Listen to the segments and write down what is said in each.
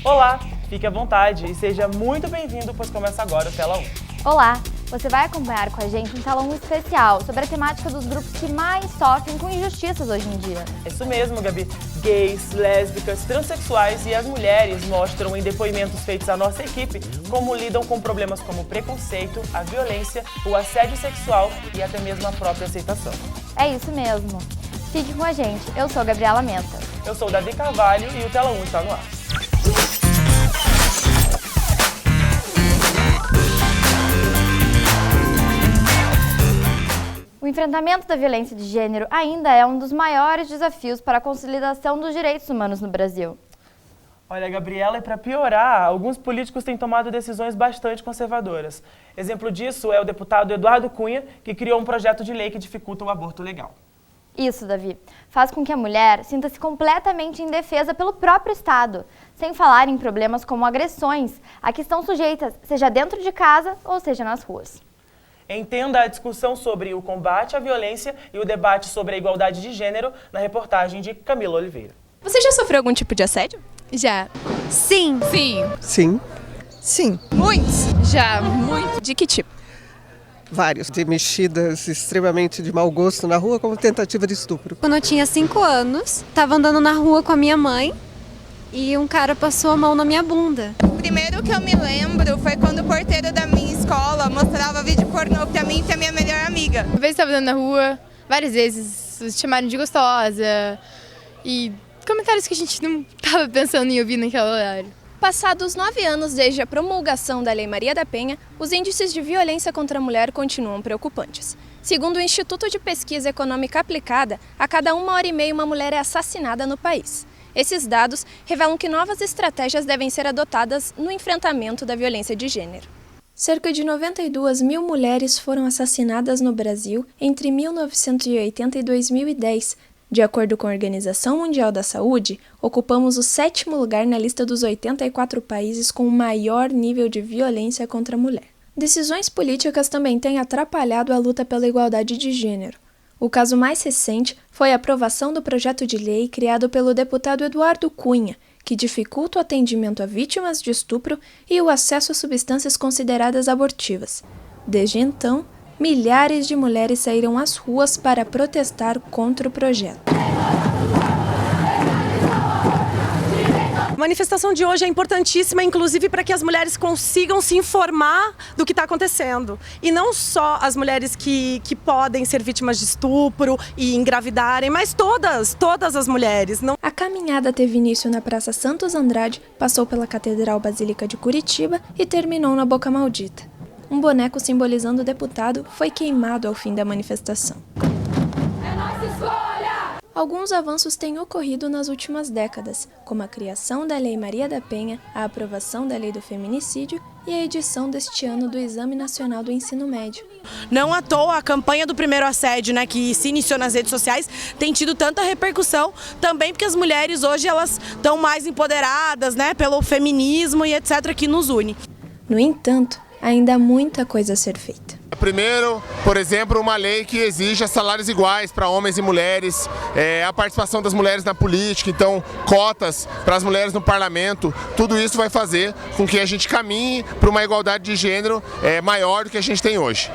Olá, fique à vontade e seja muito bem-vindo, pois começa agora o Tela 1. Olá, você vai acompanhar com a gente um Tela 1 especial sobre a temática dos grupos que mais sofrem com injustiças hoje em dia. Isso mesmo, Gabi. Gays, lésbicas, transexuais e as mulheres mostram em depoimentos feitos à nossa equipe como lidam com problemas como o preconceito, a violência, o assédio sexual e até mesmo a própria aceitação. É isso mesmo. Fique com a gente, eu sou Gabriela Menta. Eu sou Davi Carvalho e o Tela 1 está no ar. O enfrentamento da violência de gênero ainda é um dos maiores desafios para a consolidação dos direitos humanos no Brasil. Olha, Gabriela, e para piorar, alguns políticos têm tomado decisões bastante conservadoras. Exemplo disso é o deputado Eduardo Cunha, que criou um projeto de lei que dificulta o aborto legal. Isso, Davi, faz com que a mulher sinta-se completamente indefesa pelo próprio Estado, sem falar em problemas como agressões, a que estão sujeitas, seja dentro de casa ou seja nas ruas. Entenda a discussão sobre o combate à violência e o debate sobre a igualdade de gênero na reportagem de Camila Oliveira. Você já sofreu algum tipo de assédio? Já. Sim. Sim. Sim. Sim. Muitos? Já, muito. De que tipo? Vários. De mexidas extremamente de mau gosto na rua, como tentativa de estupro. Quando eu tinha 5 anos, estava andando na rua com a minha mãe e um cara passou a mão na minha bunda. O primeiro que eu me lembro foi quando o porteiro da minha escola mostrava vídeo pornô pra mim e pra minha melhor amiga. Uma vez estava andando na rua, várias vezes chamaram de gostosa e comentários que a gente não estava pensando em ouvir naquele horário. Passados 9 anos desde a promulgação da Lei Maria da Penha, os índices de violência contra a mulher continuam preocupantes. Segundo o Instituto de Pesquisa Econômica Aplicada, a cada 1h30 uma mulher é assassinada no país. Esses dados revelam que novas estratégias devem ser adotadas no enfrentamento da violência de gênero. Cerca de 92 mil mulheres foram assassinadas no Brasil entre 1980 e 2010. De acordo com a Organização Mundial da Saúde, ocupamos o 7º lugar na lista dos 84 países com o maior nível de violência contra a mulher. Decisões políticas também têm atrapalhado a luta pela igualdade de gênero. O caso mais recente foi a aprovação do projeto de lei criado pelo deputado Eduardo Cunha, que dificulta o atendimento a vítimas de estupro e o acesso a substâncias consideradas abortivas. Desde então, milhares de mulheres saíram às ruas para protestar contra o projeto. A manifestação de hoje é importantíssima, inclusive para que as mulheres consigam se informar do que está acontecendo. E não só as mulheres que podem ser vítimas de estupro e engravidarem, mas todas as mulheres. A caminhada teve início na Praça Santos Andrade, passou pela Catedral Basílica de Curitiba e terminou na Boca Maldita. Um boneco simbolizando o deputado foi queimado ao fim da manifestação. É nossa escolha! Alguns avanços têm ocorrido nas últimas décadas, como a criação da Lei Maria da Penha, a aprovação da Lei do Feminicídio e a edição deste ano do Exame Nacional do Ensino Médio. Não à toa a campanha do primeiro assédio, que se iniciou nas redes sociais, tem tido tanta repercussão, também porque as mulheres hoje elas estão mais empoderadas, pelo feminismo e etc. que nos une. No entanto, ainda há muita coisa a ser feita. Primeiro, por exemplo, uma lei que exija salários iguais para homens e mulheres, a participação das mulheres na política, então cotas para as mulheres no parlamento, tudo isso vai fazer com que a gente caminhe para uma igualdade de gênero maior do que a gente tem hoje.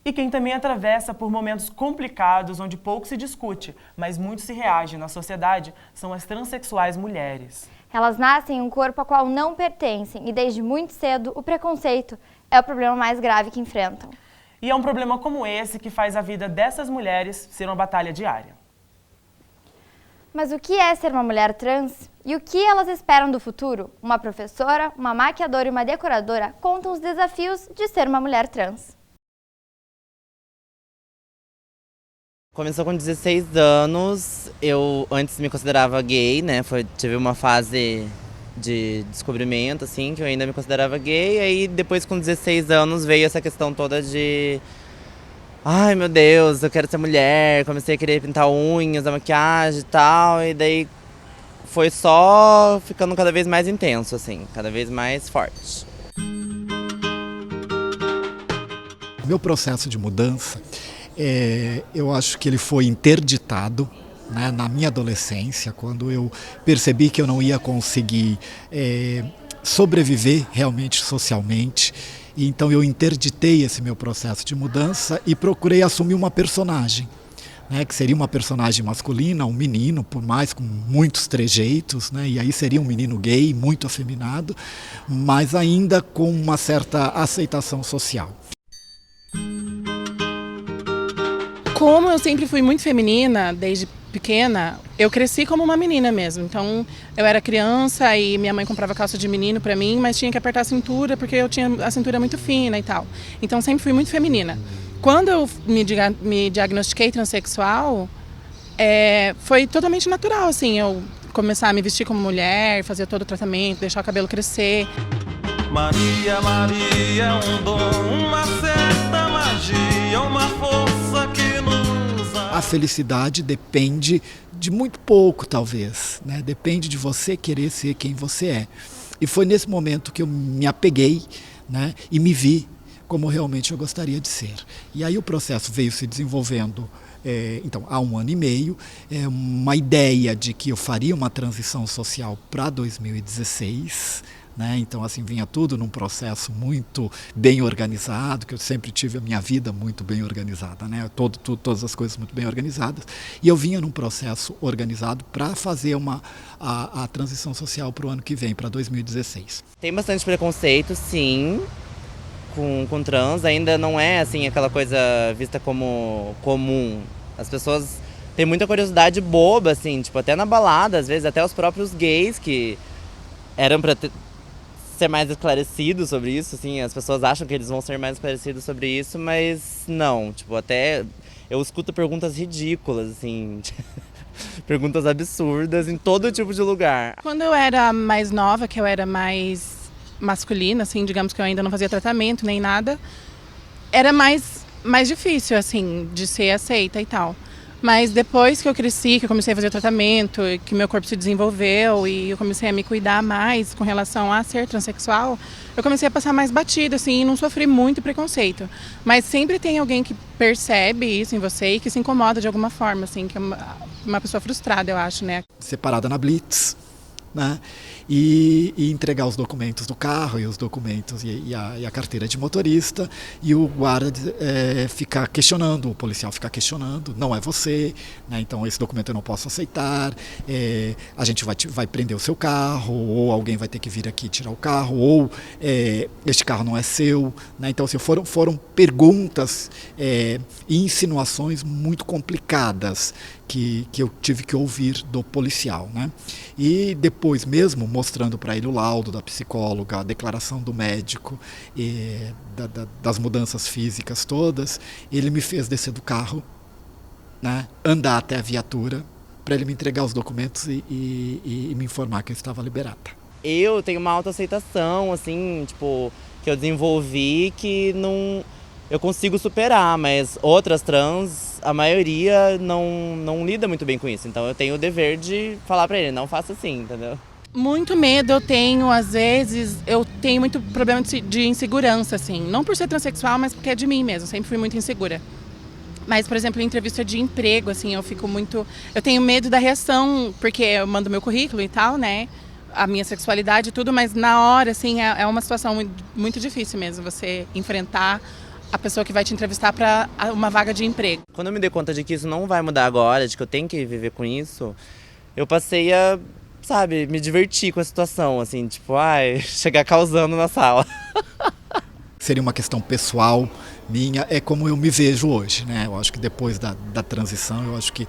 E quem também atravessa por momentos complicados, onde pouco se discute, mas muito se reage na sociedade, são as transexuais mulheres. Elas nascem em um corpo ao qual não pertencem e desde muito cedo o preconceito é o problema mais grave que enfrentam. E é um problema como esse que faz a vida dessas mulheres ser uma batalha diária. Mas o que é ser uma mulher trans? E o que elas esperam do futuro? Uma professora, uma maquiadora e uma decoradora contam os desafios de ser uma mulher trans. Começou com 16 anos, eu antes me considerava gay, tive uma fase de descobrimento, assim, que eu ainda me considerava gay, aí depois com 16 anos veio essa questão toda de ai meu Deus, eu quero ser mulher, comecei a querer pintar unhas, a maquiagem e tal, e daí foi só ficando cada vez mais intenso, assim, cada vez mais forte. Meu processo de mudança, eu acho que ele foi interditado né, na minha adolescência, quando eu percebi que eu não ia conseguir sobreviver realmente socialmente. E então eu interditei esse meu processo de mudança e procurei assumir uma personagem, né, que seria uma personagem masculina, um menino, por mais com muitos trejeitos, né, e aí seria um menino gay, muito afeminado, mas ainda com uma certa aceitação social. Como eu sempre fui muito feminina, desde pequena, eu cresci como uma menina mesmo. Então, eu era criança e minha mãe comprava calça de menino pra mim, mas tinha que apertar a cintura porque eu tinha a cintura muito fina e tal. Então, sempre fui muito feminina. Quando eu me diagnostiquei transexual, foi totalmente natural, assim, eu começar a me vestir como mulher, fazer todo o tratamento, deixar o cabelo crescer. Maria, Maria é um dom, uma certa magia, uma força que nos... A felicidade depende de muito pouco, talvez, né? Depende de você querer ser quem você é. E foi nesse momento que eu me apeguei, né, e me vi como realmente eu gostaria de ser. E aí o processo veio se desenvolvendo, então, há 1 ano e meio, uma ideia de que eu faria uma transição social para 2016, né? Então, assim, vinha tudo num processo muito bem organizado, que eu sempre tive a minha vida muito bem organizada, né? Todas as coisas muito bem organizadas, e eu vinha num processo organizado para fazer a transição social para o ano que vem, para 2016. Tem bastante preconceito, sim, com trans, ainda não é assim aquela coisa vista como comum. As pessoas têm muita curiosidade boba, assim, tipo, até na balada, às vezes, até os próprios gays que eram para ser mais esclarecidos sobre isso, assim, as pessoas acham que eles vão ser mais esclarecidos sobre isso, mas não, tipo, até eu escuto perguntas ridículas, assim, perguntas absurdas em todo tipo de lugar. Quando eu era mais nova, que eu era mais masculina, assim, digamos que eu ainda não fazia tratamento nem nada, era mais difícil, assim, de ser aceita e tal. Mas depois que eu cresci, que eu comecei a fazer tratamento, que meu corpo se desenvolveu e eu comecei a me cuidar mais com relação a ser transexual, eu comecei a passar mais batida, assim, e não sofri muito preconceito. Mas sempre tem alguém que percebe isso em você e que se incomoda de alguma forma, assim, que é uma pessoa frustrada, eu acho, né? Separada na Blitz, né? E entregar os documentos do carro e os documentos e a carteira de motorista, e o guarda ficar questionando, o policial ficar questionando, não é você, né? Então esse documento eu não posso aceitar, a gente vai prender o seu carro, ou alguém vai ter que vir aqui tirar o carro, ou este carro não é seu, né? Então assim, foram perguntas e insinuações muito complicadas que eu tive que ouvir do policial, né? E depois mesmo, mostrando para ele o laudo da psicóloga, a declaração do médico, das mudanças físicas todas, ele me fez descer do carro, né, andar até a viatura, para ele me entregar os documentos e me informar que eu estava liberada. Eu tenho uma autoaceitação, assim, tipo, que eu desenvolvi que não... eu consigo superar, mas outras trans, a maioria não lida muito bem com isso. Então eu tenho o dever de falar pra ele, não faça assim, entendeu? Muito medo eu tenho, às vezes, eu tenho muito problema de insegurança, assim. Não por ser transexual, mas porque é de mim mesmo, sempre fui muito insegura. Mas, por exemplo, em entrevista de emprego, assim, eu tenho medo da reação, porque eu mando meu currículo e tal, né? A minha sexualidade e tudo, mas na hora, assim, é uma situação muito difícil mesmo, você enfrentar a pessoa que vai te entrevistar para uma vaga de emprego. Quando eu me dei conta de que isso não vai mudar agora, de que eu tenho que viver com isso, eu passei a, sabe, me divertir com a situação, assim, tipo, chegar causando na sala. Seria uma questão pessoal minha, é como eu me vejo hoje, né? Eu acho que depois da transição, eu acho que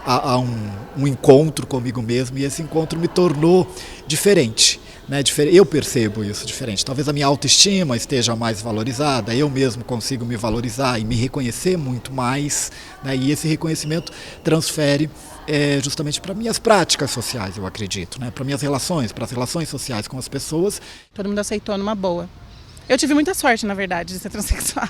há um encontro comigo mesmo, e esse encontro me tornou diferente. Né, eu percebo isso diferente. Talvez a minha autoestima esteja mais valorizada, eu mesmo consigo me valorizar e me reconhecer muito mais, né, e esse reconhecimento transfere justamente para minhas práticas sociais, eu acredito, né, para minhas relações, para as relações sociais com as pessoas. Todo mundo aceitou numa boa. Eu tive muita sorte, na verdade, de ser transexual.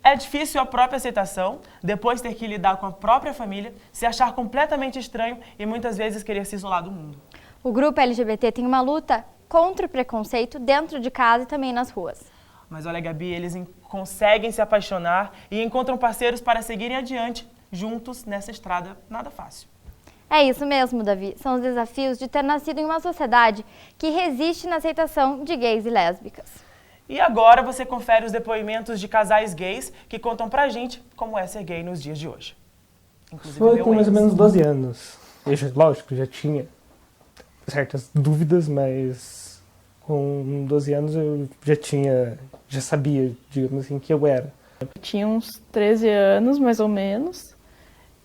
É difícil a própria aceitação, depois ter que lidar com a própria família, se achar completamente estranho e muitas vezes querer se isolar do mundo. O grupo LGBT tem uma luta contra o preconceito dentro de casa e também nas ruas. Mas olha, Gabi, eles conseguem se apaixonar e encontram parceiros para seguirem adiante, juntos nessa estrada nada fácil. É isso mesmo, Davi. São os desafios de ter nascido em uma sociedade que resiste na aceitação de gays e lésbicas. E agora você confere os depoimentos de casais gays que contam pra gente como é ser gay nos dias de hoje. Inclusive, foi com mais ou menos 12 anos. Eu, lógico, já tinha certas dúvidas, mas com 12 anos eu já sabia, digamos assim, que eu era. Eu tinha uns 13 anos, mais ou menos,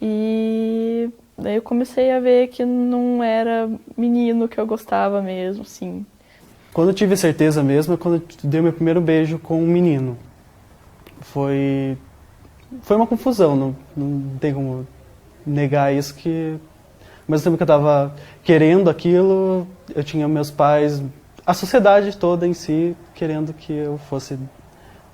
e daí eu comecei a ver que não era menino que eu gostava mesmo, assim. Quando eu tive certeza mesmo é quando eu dei o meu primeiro beijo com um menino. Foi uma confusão, não tem como negar isso, que ao mesmo tempo que eu estava querendo aquilo, eu tinha meus pais, a sociedade toda em si, querendo que eu fosse,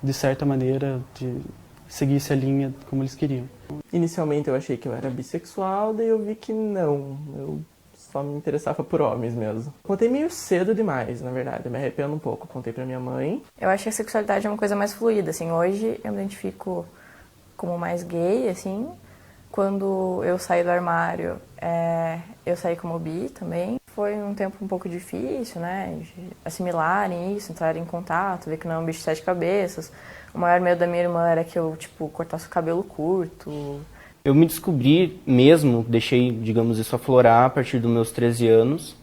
de certa maneira, de seguisse a linha como eles queriam. Inicialmente eu achei que eu era bissexual, daí eu vi que não, eu só me interessava por homens mesmo. Contei meio cedo demais, na verdade, eu me arrependo um pouco. Contei pra minha mãe. Eu acho que a sexualidade é uma coisa mais fluida, assim, hoje eu me identifico como mais gay, assim. Quando eu saí do armário, eu saí como bi também. Foi um tempo um pouco difícil, né, de assimilarem isso, entrarem em contato, ver que não é um bicho de 7 cabeças. O maior medo da minha irmã era que eu, cortasse o cabelo curto. Eu me descobri mesmo, deixei, digamos, isso aflorar a partir dos meus 13 anos.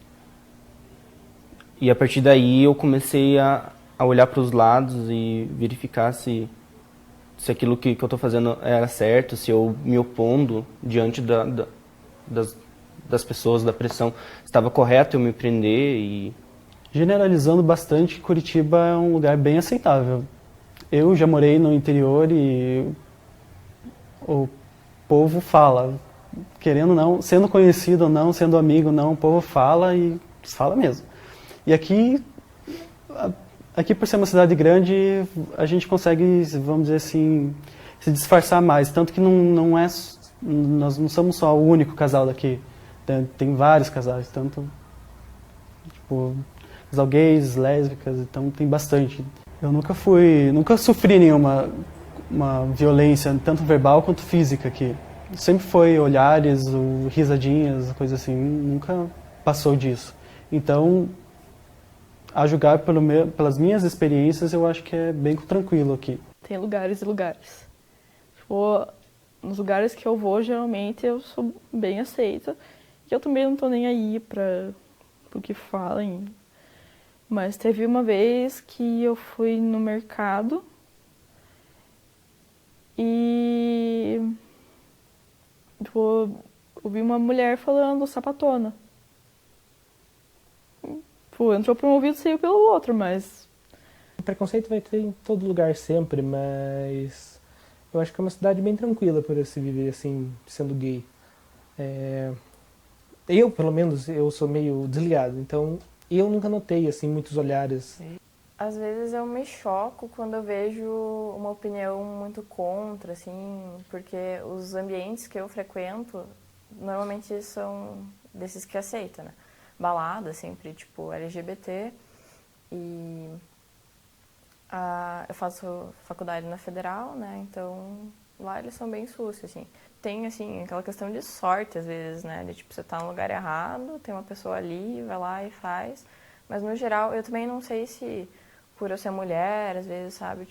E a partir daí eu comecei a olhar para os lados e verificar se aquilo que eu estou fazendo era certo, se eu me opondo diante das pessoas, da pressão, estava correto eu me prender. E generalizando bastante, Curitiba é um lugar bem aceitável. Eu já morei no interior e o povo fala, querendo ou não, sendo conhecido ou não, sendo amigo ou não, o povo fala e fala mesmo. E aqui por ser uma cidade grande, a gente consegue, vamos dizer assim, se disfarçar mais. Tanto que nós não somos só o único casal daqui. Tem vários casais, tanto casal gays, lésbicas, então tem bastante. Eu nunca sofri nenhuma violência, tanto verbal quanto física aqui. Sempre foi olhares, risadinhas, coisas assim, nunca passou disso. Então, a julgar pelas minhas experiências, eu acho que é bem tranquilo aqui. Tem lugares e lugares. Nos lugares que eu vou, geralmente, eu sou bem aceita. E eu também não tô nem aí pro que falem. Mas teve uma vez que eu fui no mercado e ouvi uma mulher falando sapatona. Entrou por um ouvido e saiu pelo outro, mas... O preconceito vai ter em todo lugar sempre, mas eu acho que é uma cidade bem tranquila para se viver assim, sendo gay. Eu, pelo menos, eu sou meio desligado, então eu nunca notei assim muitos olhares. Às vezes eu me choco quando eu vejo uma opinião muito contra, assim, porque os ambientes que eu frequento normalmente são desses que aceitam, né? Balada, sempre, LGBT, e eu faço faculdade na Federal, né, então lá eles são bem sus, assim. Tem, assim, aquela questão de sorte, às vezes, né, de, você tá no lugar errado, tem uma pessoa ali, vai lá e faz, mas no geral, eu também não sei se, por eu ser mulher, às vezes, sabe,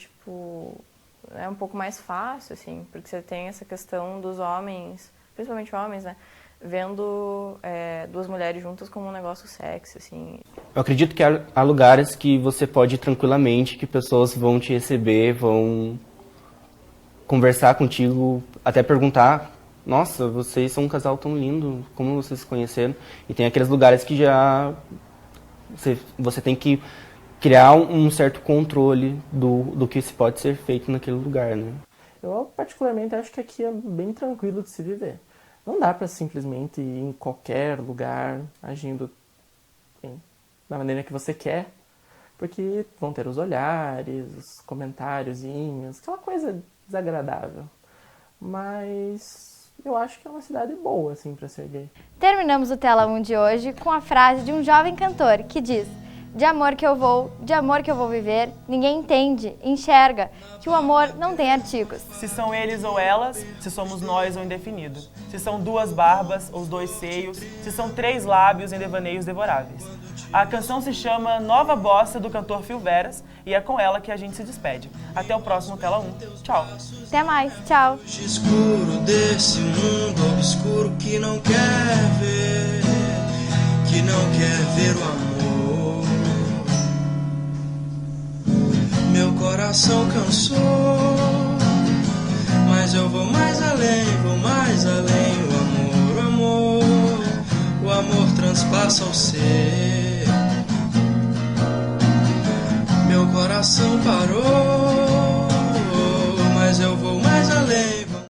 é um pouco mais fácil, assim, porque você tem essa questão dos homens, principalmente homens, né, vendo duas mulheres juntas como um negócio sexy, assim. Eu acredito que há lugares que você pode ir tranquilamente, que pessoas vão te receber, vão conversar contigo, até perguntar, nossa, vocês são um casal tão lindo, como vocês se conheceram? E tem aqueles lugares que já você tem que criar um certo controle do que se pode ser feito naquele lugar, né? Eu particularmente acho que aqui é bem tranquilo de se viver. Não dá para simplesmente ir em qualquer lugar agindo da maneira que você quer, porque vão ter os olhares, os comentáriozinhos, aquela coisa desagradável. Mas eu acho que é uma cidade boa, assim, para ser gay. Terminamos o Tela 1 de hoje com a frase de um jovem cantor que diz: de amor que eu vou viver, ninguém entende, enxerga, que o amor não tem artigos. Se são eles ou elas, se somos nós ou indefinido. Se são 2 barbas ou 2 seios, se são 3 lábios em devaneios devoráveis. A canção se chama Nova Bossa, do cantor Phil Veras, e é com ela que a gente se despede. Até o próximo Tela 1. Tchau. Até mais. Tchau. Escuro desse mundo obscuro que não quer ver, que não quer ver o amor. Meu coração cansou, mas eu vou mais além, vou mais além. O amor transpassa o ser.